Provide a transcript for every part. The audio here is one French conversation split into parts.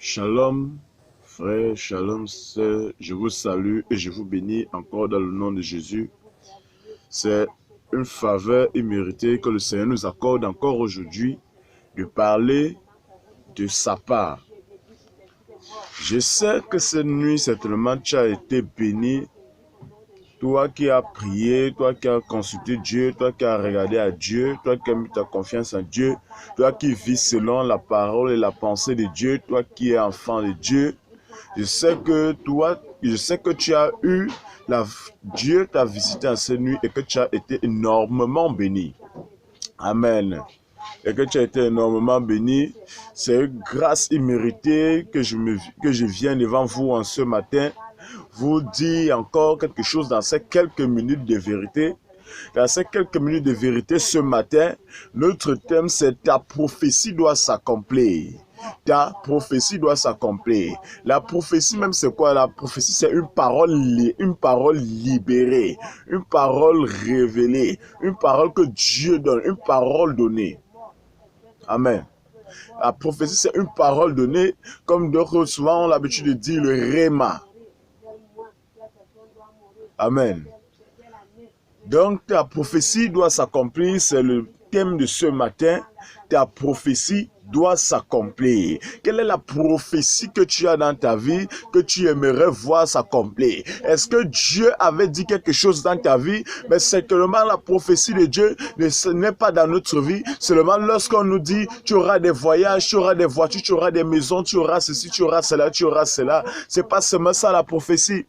Shalom, frère, shalom, sœur, je vous salue et je vous bénis encore dans le nom de Jésus. C'est une faveur imméritée que le Seigneur nous accorde encore aujourd'hui de parler de sa part. Je sais que cette nuit, certainement, tu as été béni. Toi qui as prié, toi qui as consulté Dieu, toi qui as regardé à Dieu, toi qui as mis ta confiance en Dieu, toi qui vis selon la parole et la pensée de Dieu, toi qui es enfant de Dieu, je sais que tu as eu, Dieu t'a visité en cette nuit et que tu as été énormément béni. Amen. Et que tu as été énormément béni. C'est une grâce imméritée que je viens devant vous en ce matin. Vous dire encore quelque chose dans ces quelques minutes de vérité. Dans ces quelques minutes de vérité ce matin, notre thème c'est ta prophétie doit s'accomplir. Ta prophétie doit s'accomplir. La prophétie même c'est quoi? La prophétie c'est une parole libérée, une parole révélée, une parole que Dieu donne, une parole donnée. Amen. La prophétie c'est une parole donnée, comme d'autres souvent ont l'habitude de dire le réma. Amen. Donc ta prophétie doit s'accomplir, c'est le thème de ce matin. Ta prophétie doit s'accomplir. Quelle est la prophétie que tu as dans ta vie que tu aimerais voir s'accomplir? Est-ce que Dieu avait dit quelque chose dans ta vie? Mais certainement la prophétie de Dieu n'est pas dans notre vie. Seulement lorsqu'on nous dit tu auras des voyages, tu auras des voitures, tu auras des maisons, tu auras ceci, tu auras cela, tu auras cela. C'est pas seulement ça la prophétie.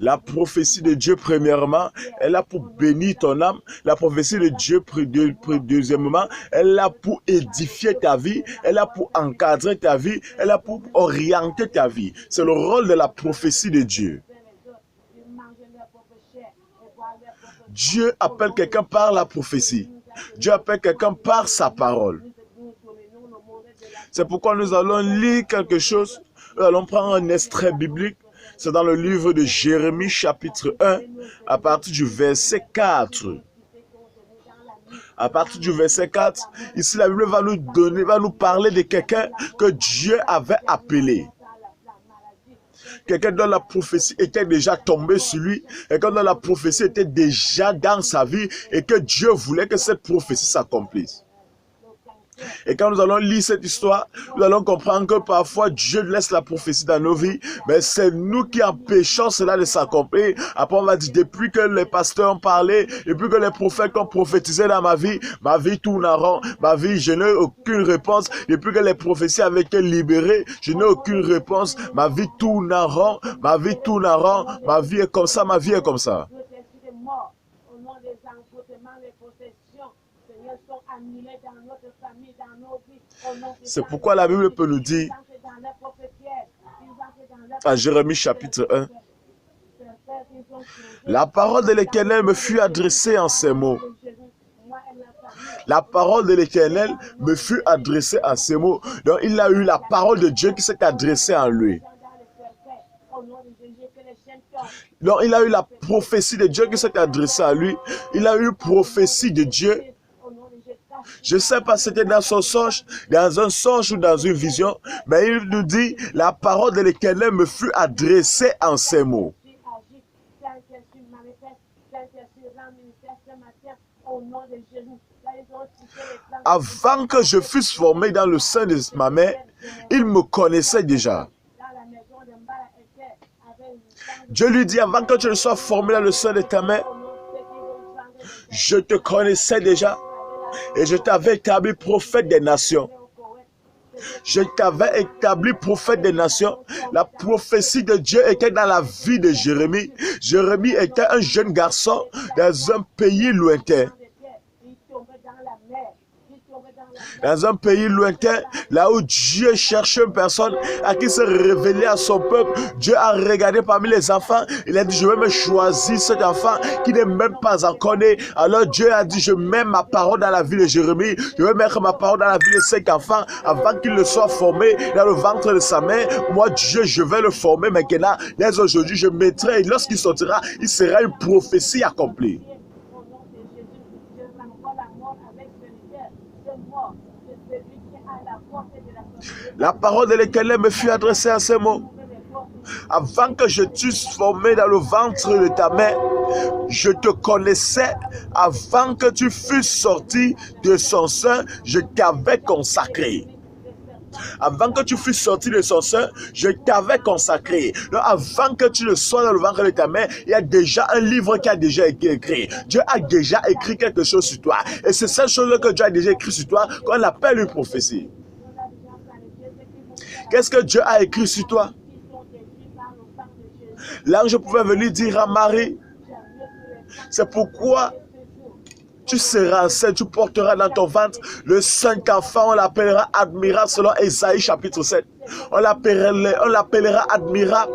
La prophétie de Dieu, premièrement, elle est là pour bénir ton âme. La prophétie de Dieu, deuxièmement, elle est là pour édifier ta vie. Elle est là pour encadrer ta vie. Elle est là pour orienter ta vie. C'est le rôle de la prophétie de Dieu. Dieu appelle quelqu'un par la prophétie. Dieu appelle quelqu'un par sa parole. C'est pourquoi nous allons lire quelque chose. Nous allons prendre un extrait biblique. C'est dans le livre de Jérémie chapitre 1, à partir du verset 4. À partir du verset 4, ici la Bible va nous parler de quelqu'un que Dieu avait appelé. Quelqu'un dont la prophétie était déjà tombée sur lui, quelqu'un dont la prophétie était déjà dans sa vie et que Dieu voulait que cette prophétie s'accomplisse. Et quand nous allons lire cette histoire, nous allons comprendre que parfois Dieu laisse la prophétie dans nos vies, mais c'est nous qui empêchons cela de s'accomplir. Après on va dire, depuis que les pasteurs ont parlé, depuis que les prophètes ont prophétisé dans ma vie tourne en rond, ma vie je n'ai aucune réponse. Depuis que les prophéties avaient été libérées, je n'ai aucune réponse. Ma vie tourne en rond, ma vie tourne en rond, ma vie est comme ça, ma vie est comme ça. C'est pourquoi la Bible peut nous dire à Jérémie chapitre 1, la parole de l'Éternel me fut adressée en ces mots. La parole de l'Éternel me fut adressée en ces mots. Donc il a eu la parole de Dieu qui s'est adressée à lui. Donc il a eu la prophétie de Dieu qui s'est adressée à lui. Il a eu une prophétie de Dieu. Je ne sais pas si c'était dans son songe, dans un songe ou dans une vision, mais il nous dit, la parole de l'Éternel me fut adressée en ces mots. Avant que je fusse formé dans le sein de ma mère, il me connaissait déjà. Dieu lui dit, avant que tu ne sois formé dans le sein de ta mère, je te connaissais déjà. Et je t'avais établi prophète des nations. Je t'avais établi prophète des nations. La prophétie de Dieu était dans la vie de Jérémie. Jérémie était un jeune garçon dans un pays lointain. Dans un pays lointain, là où Dieu cherchait une personne à qui se révéler à son peuple. Dieu a regardé parmi les enfants. Il a dit, je vais me choisir cet enfant qui n'est même pas encore né. Alors Dieu a dit, je mets ma parole dans la vie de Jérémie. Je vais mettre ma parole dans la vie de 5 enfants avant qu'il ne soit formé dans le ventre de sa mère. Moi, Dieu, je vais le former maintenant. Dès aujourd'hui, je mettrai, et lorsqu'il sortira, il sera une prophétie accomplie. La parole de l'Éternel me fut adressée à ces mots. Avant que je t'eusse formé dans le ventre de ta mère, je te connaissais. Avant que tu fusses sorti de son sein, je t'avais consacré. Avant que tu fusses sorti de son sein, je t'avais consacré. Donc, avant que tu ne sois dans le ventre de ta mère, il y a déjà un livre qui a déjà été écrit. Dieu a déjà écrit quelque chose sur toi. Et c'est cette chose que Dieu a déjà écrit sur toi qu'on appelle une prophétie. Qu'est-ce que Dieu a écrit sur toi? L'ange pouvait venir dire à Marie, c'est pourquoi tu seras enceinte, tu porteras dans ton ventre le saint enfant, on l'appellera admirable selon Ésaïe chapitre 7. On l'appellera admirable.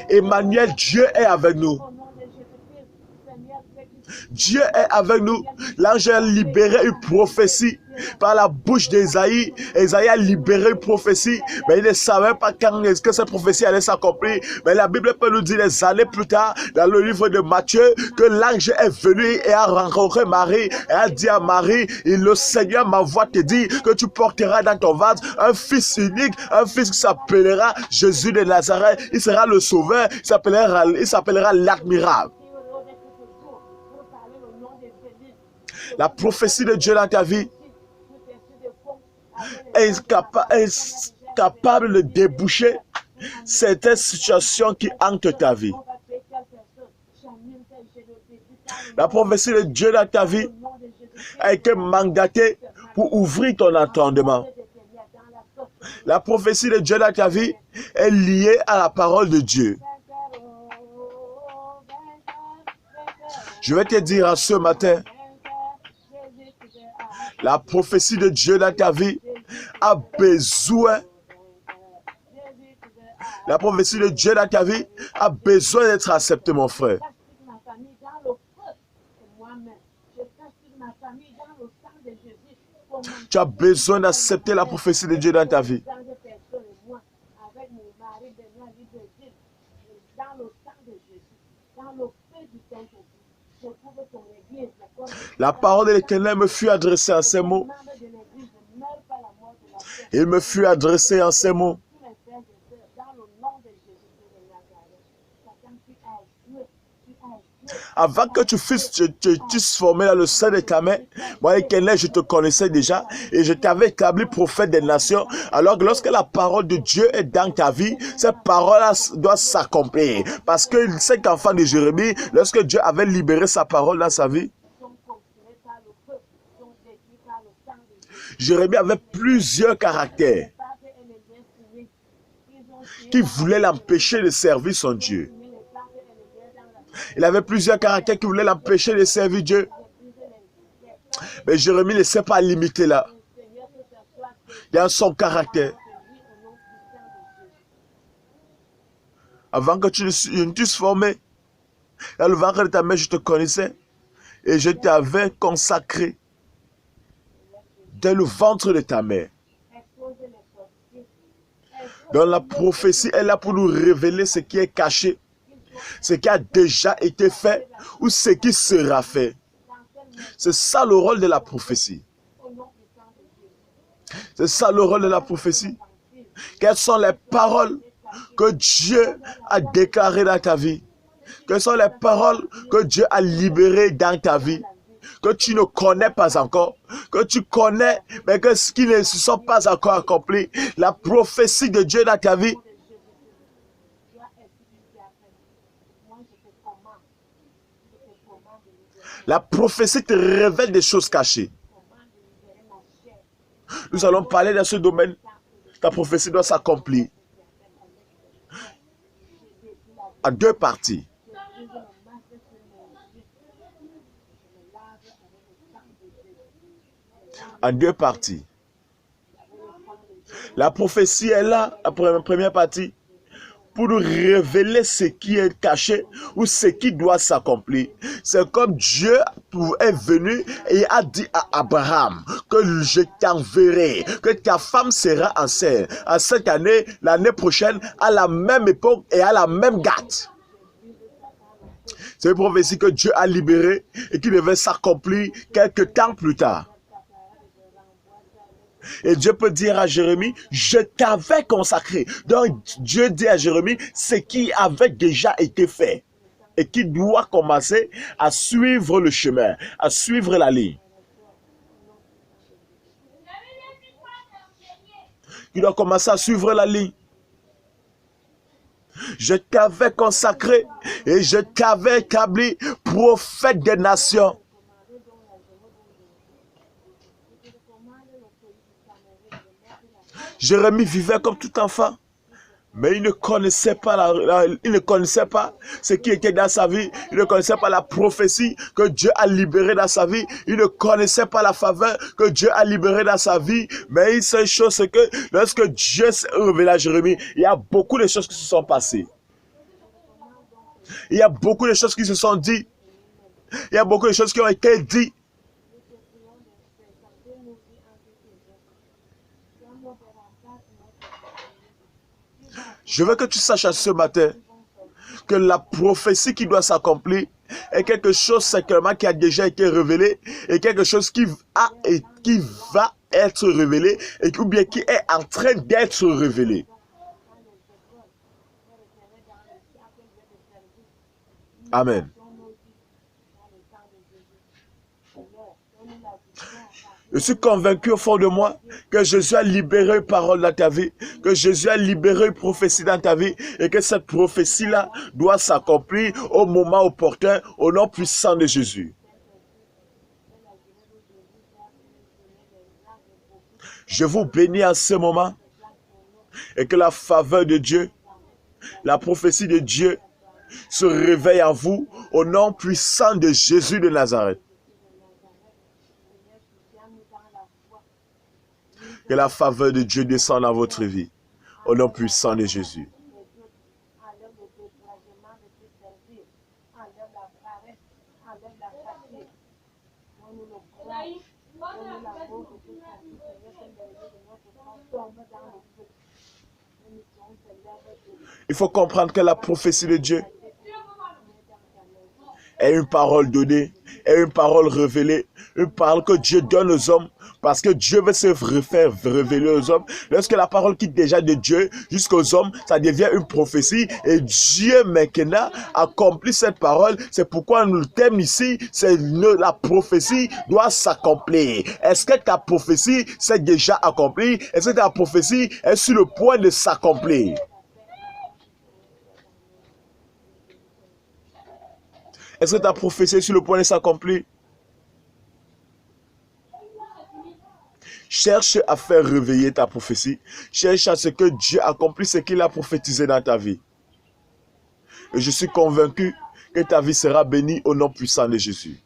Emmanuel, Dieu est avec nous. Dieu est avec nous. L'ange a libéré une prophétie par la bouche d'Ésaïe. Ésaïe a libéré une prophétie, mais il ne savait pas quand est-ce que cette prophétie allait s'accomplir. Mais la Bible peut nous dire des années plus tard, dans le livre de Matthieu, que l'ange est venu et a rencontré Marie et a dit à Marie, le Seigneur m'envoie te dire que tu porteras dans ton ventre un fils unique, un fils qui s'appellera Jésus de Nazareth. Il sera le sauveur, il s'appellera l'admirable. La prophétie de Dieu dans ta vie est capable de déboucher certaines situations qui hantent ta vie. La prophétie de Dieu dans ta vie a été mandatée pour ouvrir ton entendement. La prophétie de Dieu dans ta vie est liée à la parole de Dieu. Je vais te dire à ce matin, la prophétie de Dieu dans ta vie a besoin. La prophétie de Dieu dans ta vie a besoin d'être acceptée, mon frère. Tu as besoin d'accepter la prophétie de Dieu dans ta vie. La parole de l'Éternel me fut adressée en ces mots. Il me fut adressé en ces mots. Avant que tu fusses formé dans le sein de ta mère, moi, l'Éternel, je te connaissais déjà et je t'avais établi prophète des nations. Alors que lorsque la parole de Dieu est dans ta vie, cette parole doit s'accomplir. Parce que 5 enfants de Jérémie, lorsque Dieu avait libéré sa parole dans sa vie, Jérémie avait plusieurs caractères qui voulaient l'empêcher de servir son Dieu. Il avait plusieurs caractères qui voulaient l'empêcher de servir Dieu. Mais Jérémie ne s'est pas limité là. Dans son caractère. Avant que tu ne t'eusses formé, dans le ventre de ta mère, je te connaissais et je t'avais consacré dans le ventre de ta mère. Donc la prophétie est là pour nous révéler ce qui est caché, ce qui a déjà été fait ou ce qui sera fait. C'est ça le rôle de la prophétie. C'est ça le rôle de la prophétie. Quelles sont les paroles que Dieu a déclarées dans ta vie? Quelles sont les paroles que Dieu a libérées dans ta vie? Que tu ne connais pas encore, que tu connais, mais que ce qui ne se sont pas encore accomplis. La prophétie de Dieu dans ta vie. La prophétie te révèle des choses cachées. Nous allons parler dans ce domaine. Ta prophétie doit s'accomplir en 2 parties. En 2 parties. La prophétie est là, la première partie, pour nous révéler ce qui est caché ou ce qui doit s'accomplir. C'est comme Dieu est venu et a dit à Abraham que je t'enverrai, que ta femme sera enceinte. En cette année, l'année prochaine, à la même époque et à la même date. C'est une prophétie que Dieu a libérée et qui devait s'accomplir quelques temps plus tard. Et Dieu peut dire à Jérémie, je t'avais consacré. Donc Dieu dit à Jérémie, ce qui avait déjà été fait. Et qui doit commencer à suivre le chemin, à suivre la ligne. Il doit commencer à suivre la ligne. Je t'avais consacré et je t'avais établi prophète des nations. Jérémie vivait comme tout enfant, mais il ne connaissait pas, il ne connaissait pas ce qui était dans sa vie. Il ne connaissait pas la prophétie que Dieu a libérée dans sa vie. Il ne connaissait pas la faveur que Dieu a libérée dans sa vie. Mais une seule chose, c'est que lorsque Dieu s'est révélé à Jérémie, il y a beaucoup de choses qui se sont passées. Il y a beaucoup de choses qui se sont dites. Il y a beaucoup de choses qui ont été dites. Je veux que tu saches ce matin que la prophétie qui doit s'accomplir est quelque chose simplement qui a déjà été révélé et quelque chose qui va être révélé ou bien qui est en train d'être révélé. Amen. Je suis convaincu au fond de moi que Jésus a libéré une parole dans ta vie, que Jésus a libéré une prophétie dans ta vie et que cette prophétie-là doit s'accomplir au moment opportun, au nom puissant de Jésus. Je vous bénis en ce moment et que la faveur de Dieu, la prophétie de Dieu se réveille en vous au nom puissant de Jésus de Nazareth. Que la faveur de Dieu descende dans votre vie, au nom puissant de Jésus. Il faut comprendre que la prophétie de Dieu est une parole donnée, est une parole révélée, une parole que Dieu donne aux hommes, parce que Dieu veut se faire révéler aux hommes. Lorsque la parole quitte déjà de Dieu jusqu'aux hommes, ça devient une prophétie, et Dieu maintenant accomplit cette parole. C'est pourquoi le thème ici, c'est la prophétie doit s'accomplir. Est-ce que ta prophétie s'est déjà accomplie? Est-ce que ta prophétie est sur le point de s'accomplir? Est-ce que ta prophétie est sur le point de s'accomplir? Cherche à faire réveiller ta prophétie. Cherche à ce que Dieu accomplisse ce qu'il a prophétisé dans ta vie. Et je suis convaincu que ta vie sera bénie au nom puissant de Jésus.